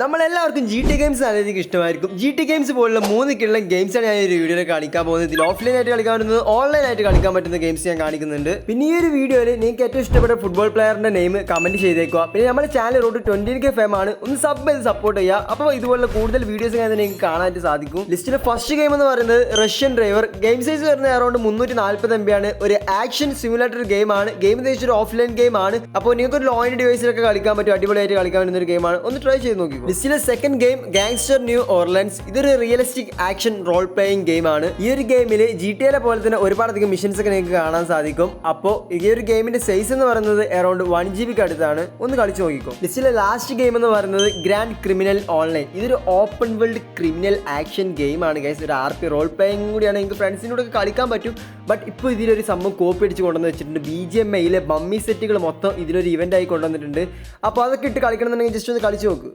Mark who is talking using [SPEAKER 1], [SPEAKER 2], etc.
[SPEAKER 1] നമ്മളെല്ലാവർക്കും GTA games വളരെയധികം ഇഷ്ടമായിരിക്കും. GTA games പോലുള്ള 3 കിള്ള ഗെയിംസാണ് ഞാൻ ഈ ഒരു വീഡിയോയിൽ കാണിക്കാൻ പോകുന്നത്. ഇതിൽ ഓഫ്ലൈൻ ആയിട്ട് കളിക്കാൻ പറ്റുന്നത്, ഓൺലൈൻ ആയിട്ട് കളിക്കാൻ പറ്റുന്ന ഗെയിംസ് ഞാൻ കാണിക്കുന്നുണ്ട്. പിന്നെ ഈ ഒരു വീഡിയോയിൽ നിങ്ങൾക്ക് ഏറ്റവും ഇഷ്ടപ്പെട്ട ഫുട്ബോൾ പ്ലെയറിന്റെ നെയിം കമന്റ് ചെയ്തേക്കുക. പിന്നെ നമ്മുടെ ചാനൽ റോഡ് 20K ഫേം ആണ്, ഒന്ന് സബ് ചെയ്ത് സപ്പോർട്ട് ചെയ്യുക. അപ്പോൾ ഇതുപോലുള്ള കൂടുതൽ വീഡിയോസ് നിങ്ങൾക്ക് കാണാനായിട്ട് സാധിക്കും. ലിസ്റ്റിലെ ഫസ്റ്റ് ഗെയിം എന്ന് പറയുന്നത് റഷ്യൻ ഡ്രൈവർ. ഗെയിം സൈസ് വരുന്നത് അറൗണ്ട് 340 MB ആണ്. ഒരു ആക്ഷൻ സിമുലേറ്റർ ഗെയിം ആണ്. ഗെയിം ഒരു ഓഫ്ലൈൻ ഗെയിം ആണ്. അപ്പോൾ നിങ്ങൾക്ക് ഒരു ലോ ആൻഡ് ഡിവൈസിലൊക്കെ കളിക്കാൻ പറ്റും, അടിപൊളിയായിട്ട് കളിക്കാൻ പറ്റുന്ന ഒരു ഗെയിമാണ്. ഒന്ന് ട്രൈ ചെയ്ത് നോക്കി. ലിസ്റ്റിലെ second game Gangster New Orleans. ഇതൊരു realistic action role playing game ആണ്. ഈ ഒരു ഗെയിമിൽ GTA പോലെ തന്നെ ഒരുപാടധികം മിഷൻസ് ഒക്കെ നിങ്ങൾക്ക് കാണാൻ സാധിക്കും. അപ്പോൾ ഈ ഒരു ഗെയിമിന്റെ സൈസ് എന്ന് പറയുന്നത് അറൗണ്ട് 1 GB അടുത്താണ്. ഒന്ന് കളിച്ച് നോക്കിക്കോ. ലിസ്റ്റിലെ ലാസ്റ്റ് ഗെയിം എന്ന് പറയുന്നത് ഗ്രാൻഡ് ക്രിമിനൽ ഓൺലൈൻ. ഇതൊരു open world criminal action game ആണ് ഗൈസ്. ഒരു RP റോൾ പ്ലേയിങ് കൂടിയാണ്. നിങ്ങൾക്ക് ഫ്രണ്ട്സിനോട് ഒക്കെ കളിക്കാൻ പറ്റും. ബട്ട് ഇപ്പോൾ ഇതിലൊരു സംഭവം കോപ്പി അടിച്ച് കൊണ്ടുവന്ന് വെച്ചിട്ടുണ്ട്. BGMIയിലെ മമ്മി സെറ്റുകൾ മൊത്തം ഇതിലൊരു ഇവന്റ് ആയി കൊണ്ടുവന്നിട്ടുണ്ട്. അപ്പോൾ അതൊക്കെ ഇട്ട് കളിക്കണമെന്നുണ്ടെങ്കിൽ ജസ്റ്റ് ഒന്ന് കളിച്ച് നോക്ക്.